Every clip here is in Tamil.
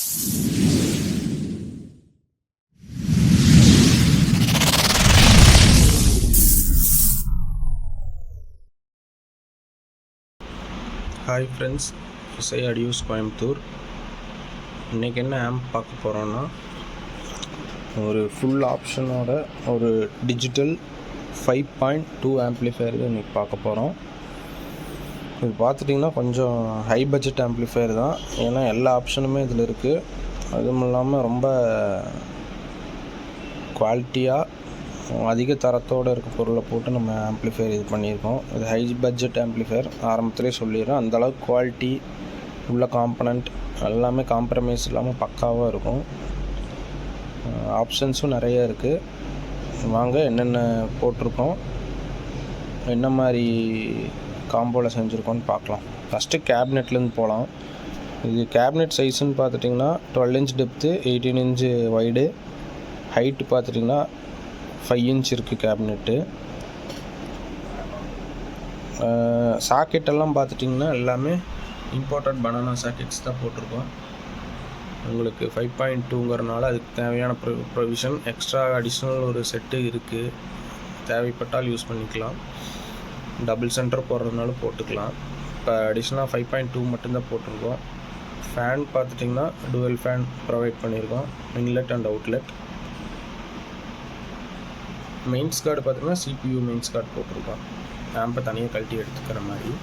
ஹாய் ஃப்ரெண்ட்ஸ், இசை ஆடியோஸ் கோயம்புத்தூர். இன்றைக்கி என்ன ஆம்ப் பார்க்க போகிறோன்னா, ஒரு ஃபுல் ஆப்ஷனோட ஒரு டிஜிட்டல் 5.2 ஆம்ப்ளிஃபையர் இன்றைக்கி பார்க்க போகிறோம். இது பார்த்துட்டிங்கன்னா கொஞ்சம் ஹை பட்ஜெட் ஆம்ப்ளிஃபையர் தான், ஏன்னா எல்லா ஆப்ஷனுமே இதில் இருக்குது. அதுவும் இல்லாமல் ரொம்ப குவாலிட்டியாக அதிக தரத்தோடு இருக்க பொருளை போட்டு நம்ம ஆம்ப்ளிஃபையர் இது பண்ணியிருக்கோம். இது ஹை பட்ஜெட் ஆம்ப்ளிஃபையர், ஆரம்பத்திலே சொல்லிடுறேன். அந்தளவுக்கு குவாலிட்டி உள்ள காம்பனண்ட் எல்லாமே காம்ப்ரமைஸ் இல்லாமல் பக்காவாக இருக்கும். ஆப்ஷன்ஸும் நிறைய இருக்குது. வாங்க என்னென்ன போட்டிருக்கோம், என்ன மாதிரி காம்போவில் செஞ்சுருக்கோன்னு பார்க்கலாம். ஃபஸ்ட்டு கேபினெட்லேருந்து போகலாம். இது கேபினெட் சைஸுன்னு பார்த்துட்டிங்கன்னா 12 inch depth, 18 inch wide, height பார்த்துட்டிங்கன்னா 5 இன்ச் இருக்குது கேபினெட்டு. சாக்கெட்டெல்லாம் பார்த்துட்டிங்கன்னா எல்லாமே இம்போர்ட்டட் பனானா சாக்கெட்ஸ் தான் போட்டிருக்கோம். உங்களுக்கு 5.2ங்கிறனால அதுக்கு தேவையான ப்ரொவிஷன் எக்ஸ்ட்ரா அடிஷ்னல் ஒரு செட்டு இருக்குது. தேவைப்பட்டால் யூஸ் பண்ணிக்கலாம். டபுள் சென்டர் போடுறதுனால போட்டுக்கலாம். இப்போ அடிஷ்னலாக 5.2 மட்டும்தான் போட்டிருக்கோம். ஃபேன் பார்த்துட்டிங்கன்னா டுவெல் ஃபேன் ப்ரொவைட் பண்ணியிருக்கோம், inlet and outlet. Mains card பார்த்திங்கன்னா CPU மெயின்ஸ் கார்டு போட்டிருக்கோம், ஆம்பை தனியாக கழட்டி எடுத்துக்கிற மாதிரி.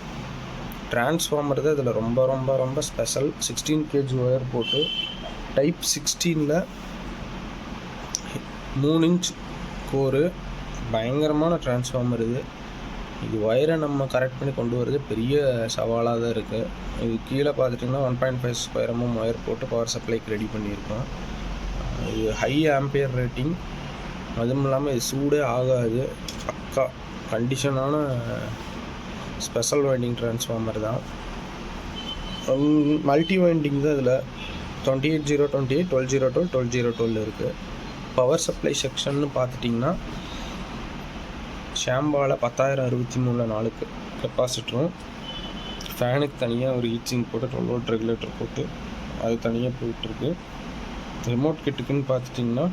டிரான்ஸ்ஃபார்மர் தான் இதில் ரொம்ப ரொம்ப ரொம்ப ஸ்பெஷல். 16 kg ஒயர் போட்டு டைப் 16ல் 3 இன்ச் கோரு, பயங்கரமான டிரான்ஸ்ஃபார்மர் இது. இது ஒயரை நம்ம கரெக்ட் பண்ணி கொண்டு வரது பெரிய சவாலாக தான் இருக்குது. இது கீழே பார்த்துட்டிங்கன்னா 1.5 ஸ்கொயர் mm ஒயர் போட்டு பவர் சப்ளைக்கு ரெடி பண்ணியிருக்கோம். இது ஹை ஆம்பியர் ரேட்டிங், அதுவும் இல்லாமல் இது சூடே ஆகாது. பக்கா கண்டிஷனான ஸ்பெஷல் வைண்டிங் டிரான்ஸ்ஃபார்மர் தான். மல்டி வைண்டிங் தான் இதில் 28028, 1202, 1202 இருக்குது. பவர் சப்ளை செக்ஷன்னு பார்த்துட்டிங்கன்னா ஷாம்பாவில் 10,063 நாளுக்கு கெப்பாசிட்டரும், ஃபேனுக்கு தனியாக ஒரு ஹீட்சிங் போட்டு 12 வோல்ட் ரெகுலேட்டர் போட்டு அது தனியாக போயிட்டுருக்கு. ரிமோட் கிட்டுக்குன்னு பார்த்துட்டிங்கன்னா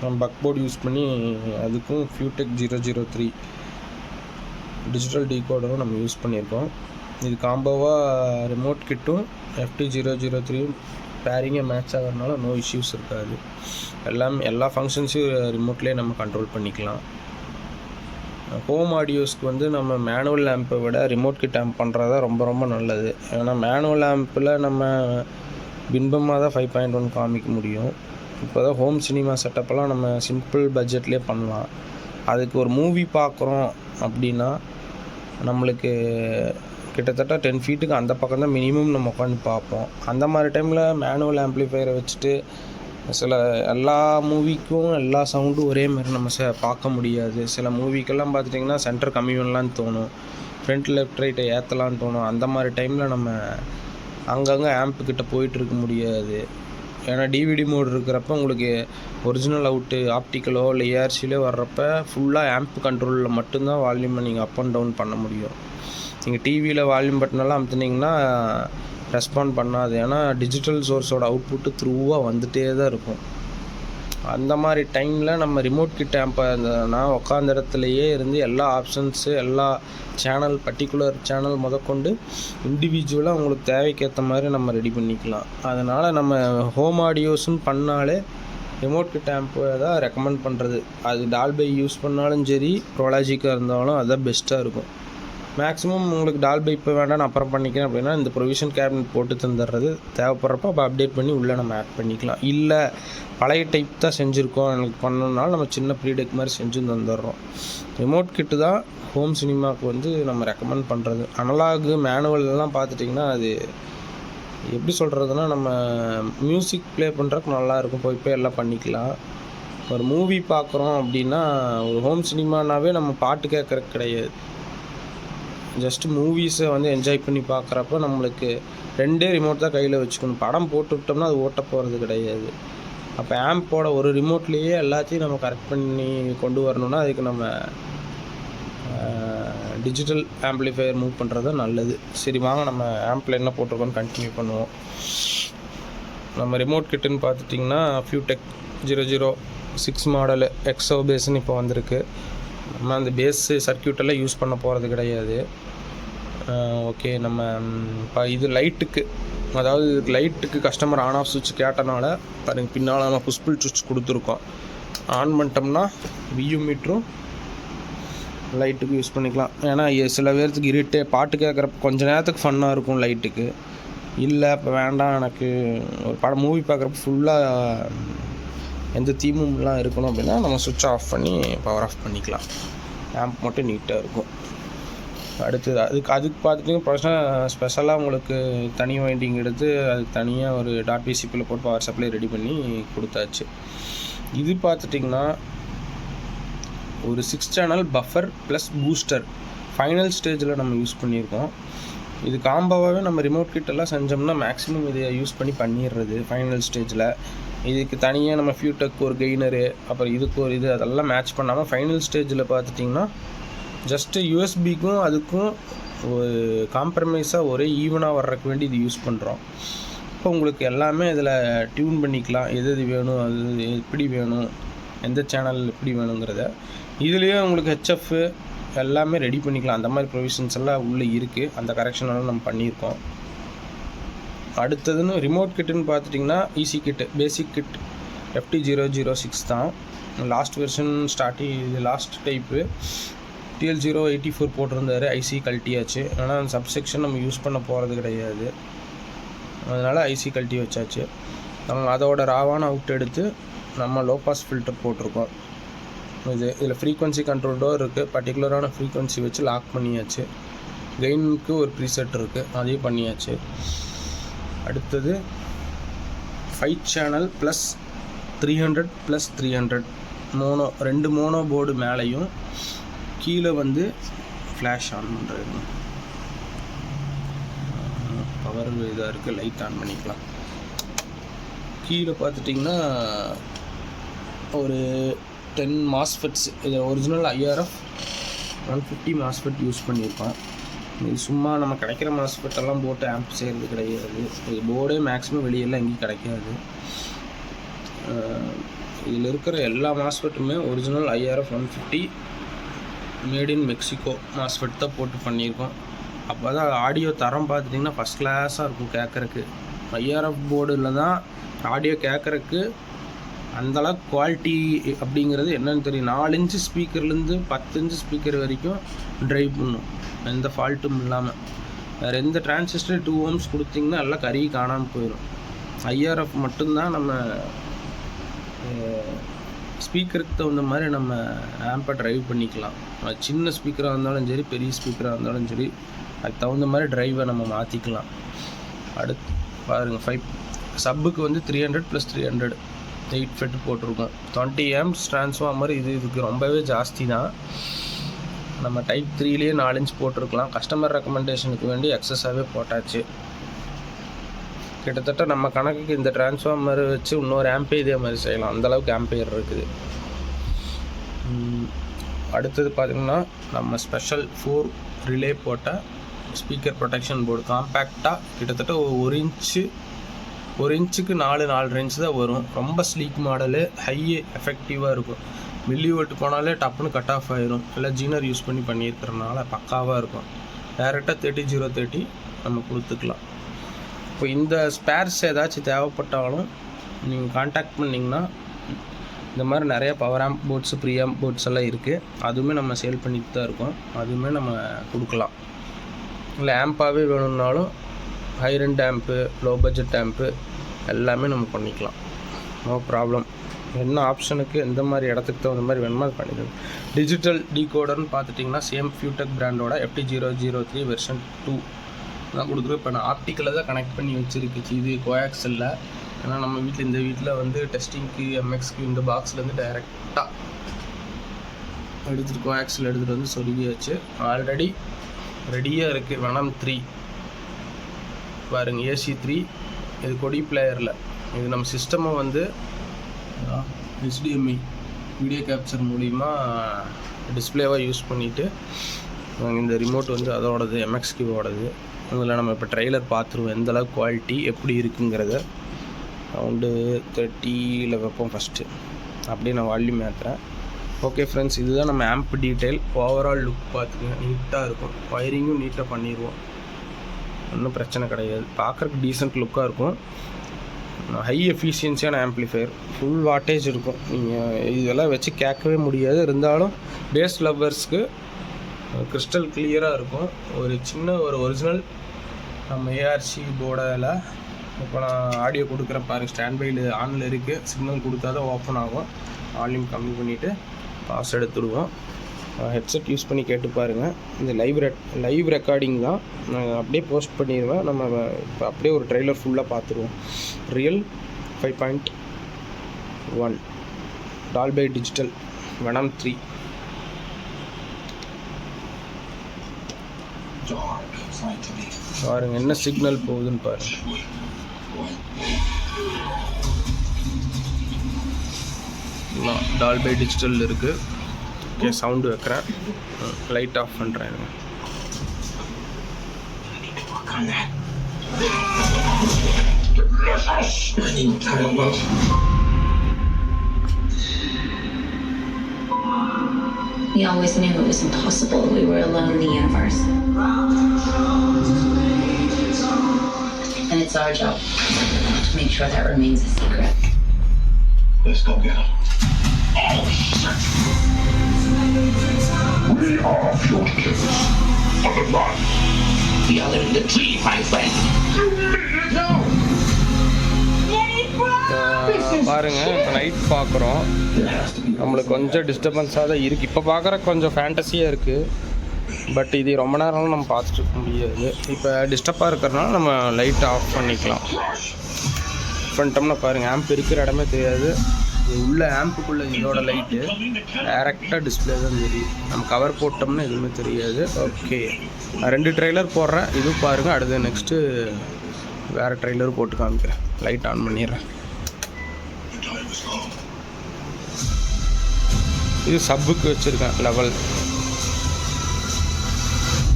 நம்ம பக்போர்டு யூஸ் பண்ணி அதுக்கும் ஃபியூடெக் 003 டிஜிட்டல் டீகோடரும் நம்ம யூஸ் பண்ணியிருக்கோம். இது காம்போவாக ரிமோட் கிட்டும் FT003 பேரிங்காக மேட்ச் ஆகிறதுனால நோ இஷ்யூஸ் இருக்காது. எல்லா ஃபங்க்ஷன்ஸையும் ரிமோட்லேயே நம்ம கண்ட்ரோல் பண்ணிக்கலாம். ஹோம் ஆடியோஸ்க்கு வந்து நம்ம மேனுவல் ஆம்பை விட ரிமோட் கிட் ஆம்ப் பண்ணுறது தான் ரொம்ப ரொம்ப நல்லது. ஏன்னா மேனுவல் ஆம்பில் நம்ம பின்பமாக தான் 5.1 காமிக்க முடியும். இப்போ தான் ஹோம் சினிமா செட்டப்பெல்லாம் நம்ம சிம்பிள் பட்ஜெட்லேயே பண்ணலாம். அதுக்கு ஒரு மூவி பார்க்குறோம் அப்படின்னா நம்மளுக்கு கிட்டத்தட்ட 10 ஃபீட்டுக்கு அந்த பக்கம் தான் மினிமம் நம்ம உட்காந்து பார்ப்போம். அந்த மாதிரி டைமில் மேனுவல் ஆம்ப்ளிஃபையரை வச்சுட்டு எல்லா மூவிக்கும் எல்லா சவுண்டும் ஒரே மாதிரி நம்ம பார்க்க முடியாது. சில மூவிக்கெல்லாம் பார்த்துட்டிங்கன்னா சென்டர் கம்மி பண்ணலான்னு தோணும், ஃப்ரண்ட் லெஃப்ட் ரைட்டை ஏற்றலான்னு தோணும். அந்த மாதிரி டைமில் நம்ம அங்கங்கே ஆம்ப்புக்கிட்ட போயிட்டு இருக்க முடியாது. ஏன்னா டிவிடி மோட் இருக்கிறப்ப உங்களுக்கு ஒரிஜினல் அவுட்டு ஆப்டிக்கலோ இல்லை ஏஆர்சியிலோ வர்றப்ப ஃபுல்லாக ஆம்ப் கண்ட்ரோலில் மட்டும்தான் வால்யூமை நீங்கள் அப் அண்ட் டவுன் பண்ண முடியும். நீங்கள் டிவியில் வால்யூம் பட்டனெல்லாம் அமுத்துனீங்கன்னா ரெஸ்பாண்ட் பண்ணாது. ஏன்னா டிஜிட்டல் சோர்ஸோட அவுட்புட்டு த்ரூவாக வந்துகிட்டே தான் இருக்கும். அந்த மாதிரி டைமில் நம்ம ரிமோட் கிட் ஆம்பை இருந்ததுன்னா உட்காந்த இடத்துலையே இருந்து எல்லா ஆப்ஷன்ஸு எல்லா சேனல் பர்டிகுலர் சேனல் முதற்கொண்டு இண்டிவிஜுவலாக உங்களுக்கு தேவைக்கேற்ற மாதிரி நம்ம ரெடி பண்ணிக்கலாம். அதனால் நம்ம ஹோம் ஆடியோஸ்ன்னு பண்ணாலே ரிமோட் கிட் ஆம்பை தான் ரெக்கமெண்ட் பண்ணுறது. அது டால்பை யூஸ் பண்ணாலும் சரி, ப்ரோலாஜிக்காக இருந்தாலும் அதுதான் பெஸ்ட்டாக இருக்கும். மேக்ஸிமம் உங்களுக்கு டால்பை இப்போ வேண்டாம் நான் அப்புறம் பண்ணிக்கிறேன் அப்படின்னா இந்த ப்ரொவிஷன் கேபினட் போட்டு தந்துடுறது, தேவைப்படுறப்ப அப்போ அப்டேட் பண்ணி உள்ளே நம்ம ஆட் பண்ணிக்கலாம். இல்லை பழைய டைப் தான் செஞ்சுருக்கோம் எனக்கு பண்ணணுனால நம்ம சின்ன ப்ரீடெக் மாதிரி செஞ்சு தந்துடுறோம். ரிமோட் கிட்டு தான் ஹோம் சினிமாவுக்கு வந்து நம்ம ரெக்கமெண்ட் பண்ணுறது. அனலாகு மேனுவல்லாம் பார்த்துட்டிங்கன்னா அது எப்படி சொல்கிறதுனா நம்ம மியூசிக் ப்ளே பண்ணுறதுக்கு நல்லாயிருக்கும், போய் எல்லாம் பண்ணிக்கலாம். ஒரு மூவி பார்க்குறோம் அப்படின்னா ஒரு ஹோம் சினிமானாவே நம்ம பாட்டு கேட்குறக்கு கிடையாது, ஜஸ்ட்டு மூவிஸை வந்து என்ஜாய் பண்ணி பார்க்குறப்ப நம்மளுக்கு 2 ரிமோட் தான் கையில் வச்சுக்கணும். படம் போட்டு விட்டோம்னா அது ஓட்ட போகிறது கிடையாது. அப்போ ஆம்போட ஒரு ரிமோட்லேயே எல்லாத்தையும் நம்ம கரெக்ட் பண்ணி கொண்டு வரணும்னா அதுக்கு நம்ம டிஜிட்டல் ஆம்ப்ளிஃபையர் மூவ் பண்ணுறது தான் நல்லது. சரி வாங்க நம்ம ஆம்பில் என்ன போட்டிருக்கோன்னு கண்டினியூ பண்ணுவோம். நம்ம ரிமோட் கிட்டுன்னு பார்த்துட்டிங்கன்னா ஃபியூடெக் 006 மாடலு எக்ஸோ பேஸ்ன்னு இப்போ வந்திருக்கு. நம்ம அந்த பேஸு சர்க்கியூட்டெல்லாம் யூஸ் பண்ண போகிறது கிடையாது. ஓகே, நம்ம இப்போ இது லைட்டுக்கு, அதாவது லைட்டுக்கு கஸ்டமர் ஆன் ஆஃப் சுவிட்ச் கேட்டனால பாருங்க, பின்னால் நம்ம புஷ்புல் சுவிட்ச் கொடுத்துருக்கோம். ஆன் பண்ணிட்டோம்னா வியூ மீட்டரும் லைட்டுக்கு யூஸ் பண்ணிக்கலாம். ஏன்னா சில பேர்த்துக்கு இருட்டே பாட்டு கேட்குறப்ப கொஞ்ச நேரத்துக்கு ஃபன்னாக இருக்கும் லைட்டுக்கு. இல்லை இப்போ வேண்டாம், எனக்கு ஒரு படம் மூவி பார்க்குறப்ப ஃபுல்லாக எந்த தீமும்லாம் இருக்கணும் அப்படின்னா நம்ம சுவிட்ச் ஆஃப் பண்ணி பவர் ஆஃப் பண்ணிக்கலாம். ஆம்ப் மட்டும் நீட்டாக இருக்கும். அடுத்தது அதுக்கு பார்த்துட்டிங்கன்னா ஸ்பெஷலாக உங்களுக்கு தனி வைண்டிங் எடுத்து அதுக்கு தனியாக ஒரு .vcpயில் போட்டு பவர் சப்ளை ரெடி பண்ணி கொடுத்தாச்சு. இது பார்த்துட்டிங்கன்னா ஒரு 6 channel buffer plus booster final ஸ்டேஜில் நம்ம யூஸ் பண்ணியிருக்கோம். இது காம்போவாகவே நம்ம ரிமோட் கிட்டெல்லாம் செஞ்சோம்னா மேக்ஸிமம் இதை யூஸ் பண்ணிடுறது ஃபைனல் ஸ்டேஜில். இதுக்கு தனியாக நம்ம ஃபியூடெக் ஒரு கெய்னரு, அப்புறம் இதுக்கு ஒரு இது, அதெல்லாம் மேட்ச் பண்ணாமல் ஃபைனல் ஸ்டேஜில் பார்த்துட்டிங்கன்னா ஜஸ்ட்டு யூஎஸ்பிக்கும் அதுக்கும் ஒரு காம்ப்ரமைஸாக ஒரே ஈவனாக வர்றதுக்கு வேண்டி இது யூஸ் பண்ணுறோம். இப்போ உங்களுக்கு எல்லாமே இதில் டியூன் பண்ணிக்கலாம், எது வேணும், அது எப்படி வேணும், எந்த சேனல் எப்படி வேணுங்கிறத. இதுலேயே உங்களுக்கு ஹெச்எஃப் எல்லாமே ரெடி பண்ணிக்கலாம். அந்த மாதிரி ப்ரொவிஷன்ஸ் எல்லாம் உள்ளே இருக்குது. அந்த கரெக்ஷன் எல்லாம் நம்ம பண்ணியிருக்கோம். அடுத்ததுன்னு ரிமோட் கிட்டுன்னு பார்த்துட்டிங்கன்னா ஈஸி கிட்டு, பேசிக் கிட் FT006 தான் லாஸ்ட் வெர்ஷன் இது லாஸ்ட் டைப்பு. TL084 போட்டிருந்தார், ஐசி கழட்டியாச்சு. ஆனால் அந்த சப்செக்ஷன் நம்ம யூஸ் பண்ண போகிறது கிடையாது, அதனால் ஐசி கழட்டி வச்சாச்சு. நம்ம அதோட ராவான அவுட் எடுத்து நம்ம லோ பாஸ் ஃபில்டர் போட்டிருக்கோம். இதில் ஃப்ரீக்வன்சி கண்ட்ரோல் டோர் இருக்குது, பர்டிகுலரான ஃப்ரீக்வன்சி வச்சு லாக் பண்ணியாச்சு. கெயினுக்கு ஒரு ப்ரீசெட் இருக்குது, அதையும் பண்ணியாச்சு. அடுத்தது 5 channel plus 300 plus 300 2 mono board மேலேயும் கீழே வந்து ஃப்ளாஷ் ஆன் பண்ணுறது. பவர் இதாக இருக்குது, லைட் ஆன் பண்ணிக்கலாம். கீழே பார்த்துட்டிங்கன்னா ஒரு 10 மாஸ்ஃபெட்ஸ், இது ஒரிஜினல் IRF 150 மாஸ்ஃபெட் யூஸ் பண்ணியிருக்கோம். இது சும்மா நம்ம கிடைக்கிற மாஸ்ஃபெட்டெல்லாம் போட்டு ஆம்ப் செய்கிறது கிடையாது. இது போர்டே மேக்ஸிமம் வெளியெல்லாம் எங்கேயும் கிடைக்காது. இதில் இருக்கிற எல்லா மாஸ்ஃபெட்டுமே original IRF 150 made in Mexico MOSFET தான் போட்டு பண்ணியிருக்கோம். அப்போ தான் ஆடியோ தரம் பார்த்துட்டிங்கன்னா ஃபஸ்ட் கிளாஸாக இருக்கும் கேட்குறக்கு. IRF போர்டில் தான் ஆடியோ கேட்குறக்கு அந்தளவுக்கு குவாலிட்டி அப்படிங்கிறது என்னென்னு தெரியும். 4 இன்ச்சு ஸ்பீக்கர்லேருந்து 10 இன்ச்சு ஸ்பீக்கர் வரைக்கும் ட்ரைவ் பண்ணும், எந்த ஃபால்ட்டும் இல்லாமல். வேறு எந்த டிரான்சிஸ்டர் 2 ohms கொடுத்திங்கன்னா எல்லாம் கறி காணாமல் போயிடும். IRF மட்டும்தான் நம்ம ஸ்பீக்கருக்கு தகுந்த மாதிரி நம்ம ஆம்பை ட்ரைவ் பண்ணிக்கலாம். சின்ன ஸ்பீக்கராக இருந்தாலும் சரி, பெரிய ஸ்பீக்கராக இருந்தாலும் சரி, அதுக்கு தகுந்த மாதிரி ட்ரைவை நம்ம மாற்றிக்கலாம். அடுத்து பாருங்கள், 5 சப்புக்கு வந்து 300 + 300 8 ஃபெட் போட்டிருக்கோம். 20 amps ட்ரான்ஸ்ஃபார்மர். இதுக்கு ரொம்பவே ஜாஸ்தி தான். நம்ம டைப் 3லேயே 4 இன்ச் போட்டிருக்கலாம். கஸ்டமர் ரெக்கமெண்டேஷனுக்கு வேண்டி எக்ஸஸாகவே போட்டாச்சு. கிட்டத்தட்ட நம்ம கணக்குக்கு இந்த ட்ரான்ஸ்ஃபார்மர் வச்சு இன்னொரு ஆம்பே இதே மாதிரி செய்யலாம், அந்தளவுக்கு ஆம்பையர் இருக்குது. அடுத்தது பார்த்திங்கன்னா நம்ம ஸ்பெஷல் 4 ரிலே போட்ட ஸ்பீக்கர் ப்ரொடெக்ஷன் போர்டு. காம்பேக்டாக கிட்டத்தட்ட 1 இன்ச்சுக்கு 4.5 இன்ச் தான் வரும். ரொம்ப ஸ்லீக் மாடலு, ஹை எஃபெக்டிவாக இருக்கும். மில்லிவோல்ட் போனாலே டப்புன்னு கட் ஆஃப் ஆகிரும். எல்லாம் ஜீனர் யூஸ் பண்ணியிருக்கிறனால பக்காவாக இருக்கும். டேரெக்டாக 3030 நம்ம கொடுத்துக்கலாம். இப்போ இந்த ஸ்பேர்ஸ் ஏதாச்சும் தேவைப்பட்டாலும் நீங்கள் கான்டாக்ட் பண்ணிங்கன்னா இந்த மாதிரி நிறைய power amp boards, pre amp boards எல்லாம் இருக்குது. அதுவுமே நம்ம சேல் பண்ணிட்டு தான் இருக்கோம். அதுவுமே நம்ம கொடுக்கலாம். இல்லை ஆம்பாகவே வேணும்னாலும் high end amp, low budget amp எல்லாமே நம்ம பண்ணிக்கலாம். No problem. என்ன ஆப்ஷனுக்கு எந்த மாதிரி இடத்துக்கு தகுந்த மாதிரி வேணுமோ அது பண்ணிக்கலாம். டிஜிட்டல் டீகோடர்னு பார்த்துட்டிங்கன்னா சேம் ஃபியூடெக் பிராண்டோட FT003 வெர்ஷன் 2 தான் கொடுத்துருக்கோம். இப்போ நான் ஆப்டிக்கலில் தான் கனெக்ட் பண்ணி வச்சுருக்குச்சு. இது கோஆக்ஸில். ஏன்னா நம்ம இந்த வீட்டில் வந்து டெஸ்டிங்க்கு MXக்கு இந்த பாக்ஸ்லேருந்து டைரெக்டாக எடுத்துகிட்டு கோஆக்ஸில் எடுத்துகிட்டு வந்து சொல்லியாச்சு. ஆல்ரெடி ரெடியாக இருக்குது வெனம் 3 பாருங்கள், AC3. இது கொடி பிளேயரில். இது நம்ம சிஸ்டமை வந்து HDMI வீடியோ கேப்சர் மூலிமா டிஸ்பிளேவாக யூஸ் பண்ணிவிட்டு இந்த ரிமோட் வந்து அதோடது MXQ ஓடது. அதில் நம்ம இப்போ ட்ரெய்லர் பார்த்துருவோம் எந்தளவுக்கு குவாலிட்டி எப்படி இருக்குங்கிறத. சவுண்டு 30ல் வைப்போம் ஃபஸ்ட்டு. அப்படியே நான் வால்யூம் ஏற்றுறேன். ஓகே ஃப்ரெண்ட்ஸ், இதுதான் நம்ம ஆம்ப் டீட்டெயில். ஓவரால் லுக் பார்த்துக்கங்க, நீட்டாக இருக்கும். ஒயரிங்கும் நீட்டாக பண்ணிடுவோம், ஒன்றும் பிரச்சனை கிடையாது. பார்க்குறக்கு டீசென்ட் லுக்காக இருக்கும். ஹை எஃபிஷியன்சியான ஆம்ப்ளிஃபையர், ஃபுல் வாட்டேஜ் இருக்கும். நீங்கள் இதெல்லாம் வச்சு கேட்கவே முடியாது. இருந்தாலும் பேஸ் லவ்வர்ஸ்க்கு கிறிஸ்டல் கிளியராக இருக்கும். ஒரு சின்ன ஒரு ஒரிஜினல் நம்ம ஏஆர்சி போர்டில் இப்போ நான் ஆடியோ கொடுக்குறேன் பாருங்கள். ஸ்டாண்ட் பையில் ஆனில் இருக்குது. சிக்னல் கொடுத்தா தான் ஓப்பன் ஆகும். வால்யூம் கம்மி பண்ணிவிட்டு பாஸ் எடுத்துடுவோம். ஹெட்செட் யூஸ் பண்ணி கேட்டு பாருங்கள். இந்த லைவ் ரெக்கார்டிங் தான், நான் அப்படியே போஸ்ட் பண்ணிடுவேன். நம்ம இப்போ அப்படியே ஒரு ட்ரெய்லர் ஃபுல்லாக பார்த்துருவோம். Real 5.1 டால்பை digital venom 3. பாருங்கள் என்ன சிக்னல் போகுதுன்னு பாருங்கள். டால்பை டிஜிட்டல் இருக்குது. ஓகே, சவுண்டு வைக்கிறேன், லைட் ஆஃப் பண்ணுறேன். We always knew it was impossible. We were alone in the universe. And it's our job to make sure that remains a secret. Let's go get him. Oh, shit! We are fugitives on the run. We are living the dream, my friend. You mean it now? பாருங்கள், இப்போ நைட் பார்க்குறோம். நம்மளுக்கு கொஞ்சம் டிஸ்டர்பன்ஸாக தான் இருக்குது. இப்போ பார்க்குற கொஞ்சம் ஃபேண்டஸியாக இருக்குது. பட் இது ரொம்ப நேரம்லாம் நம்ம பார்த்துட்டு இருக்க முடியாது. இப்போ டிஸ்டர்பாக இருக்கிறனால நம்ம லைட் ஆஃப் பண்ணிக்கலாம். பண்ணிட்டோம்னா பாருங்கள், ஆம்ப் இருக்கிற இடமே தெரியாது. உள்ள ஆம்புக்குள்ளே இதோட லைட்டு டேரெக்டாக டிஸ்பிளே தான் தெரியும். நம்ம கவர் போட்டோம்னா எதுவுமே தெரியாது. ஓகே, நான் 2 ட்ரெய்லர் போடுறேன். இது பாருங்கள். அடுத்து நெக்ஸ்ட்டு வேறு ட்ரெய்லர் போட்டு காமிக்கிறேன். லைட் ஆன் பண்ணிடுறேன். இது சப்புக்கு வச்சுருக்கேன் level.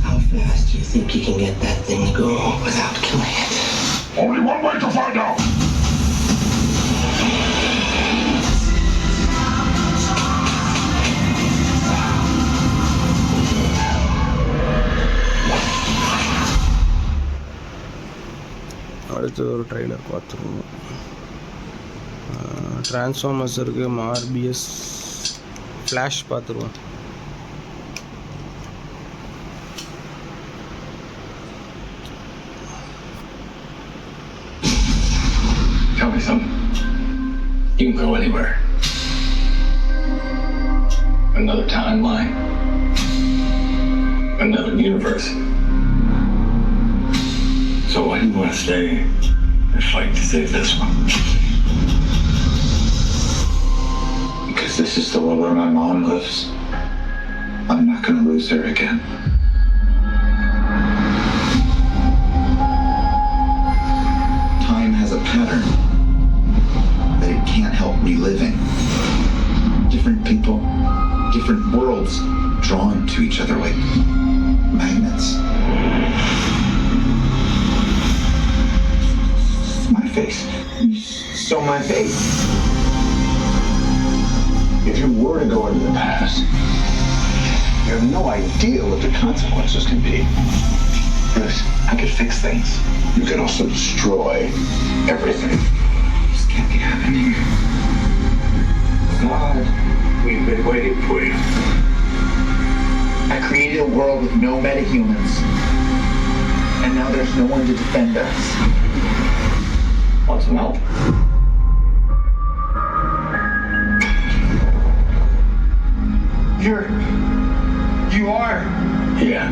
How fast do you think you can get that thing to go without killing it? Only one way to find out. அடுத்து ஒரு ட்ரெய்லர் பார்த்துருவோம். ட்ரான்ஸ்ஃபார்மர்ஸ் இருக்குது, ஆர்பிஎஸ் ஃப்ளாஷ் பார்த்துருவோம். Tell me something. You can go anywhere. Another timeline. Another universe. So why do you want to stay and fight to save this one? Because this is the world where my mom lives. I'm not going to lose her again. Time has a pattern that it can't help reliving. Different people, different worlds drawn to each other like magnets. My face. You stole my face. If you were to go into the past, you have no idea what the consequences can be. Yes, I could fix things. You can also destroy everything. This can't be happening. God, we've been waiting for you. I created a world with no metahumans. And now there's no one to defend us. Want some help? You are? Yeah.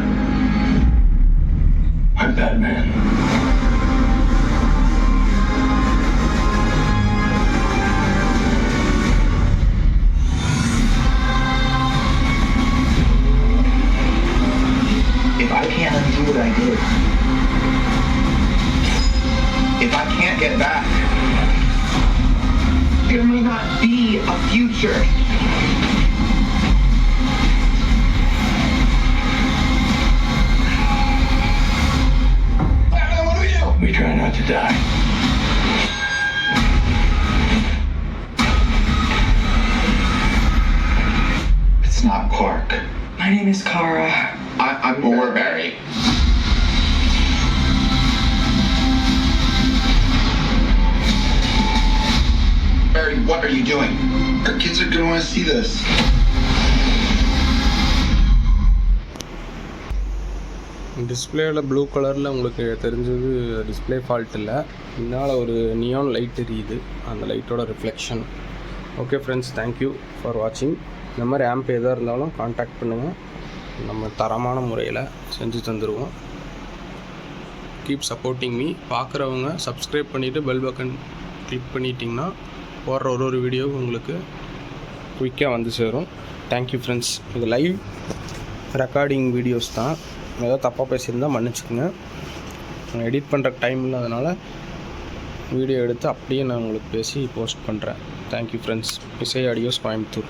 I'm Batman. If I can't undo what I did, if I can't get back, there may not be a future. We try not to die. My name is Kara. I'm more Barry. Barry, what are you doing? Our kids are gonna want to see this. டிஸ்பிளேயில் ப்ளூ கலரில் உங்களுக்கு தெரிஞ்சது டிஸ்பிளே ஃபால்ட் இல்லை, இதனால் ஒரு நியான் லைட் எரியுது, அந்த லைட்டோட ரிஃப்ளெக்ஷன். ஓகே ஃப்ரெண்ட்ஸ், தேங்க்யூ ஃபார் வாட்சிங். இந்த மாதிரி ஆம்ப் எதாக இருந்தாலும் காண்டாக்ட் பண்ணுங்கள், நம்ம தரமான முறையில் செஞ்சு தந்துடுவோம். Keep supporting me. பார்க்குறவங்க சப்ஸ்கிரைப் பண்ணிவிட்டு பெல் பட்டன் கிளிக் பண்ணிட்டிங்கன்னா போடுற ஒரு வீடியோ உங்களுக்கு குயிக்காக வந்து சேரும். Thank you friends. இது லைவ் ரெக்கார்டிங் வீடியோஸ் தான், ஏதாவது தப்பாக பேசியிருந்தால் மன்னிச்சுக்கோங்க. நான் எடிட் பண்ணுற டைம் இல்லாதனால வீடியோ எடுத்து அப்படியே நான் உங்களுக்கு பேசி போஸ்ட் பண்ணுறேன். Thank you friends. இசை ஆடியோஸ் கோயம்புத்தூர்.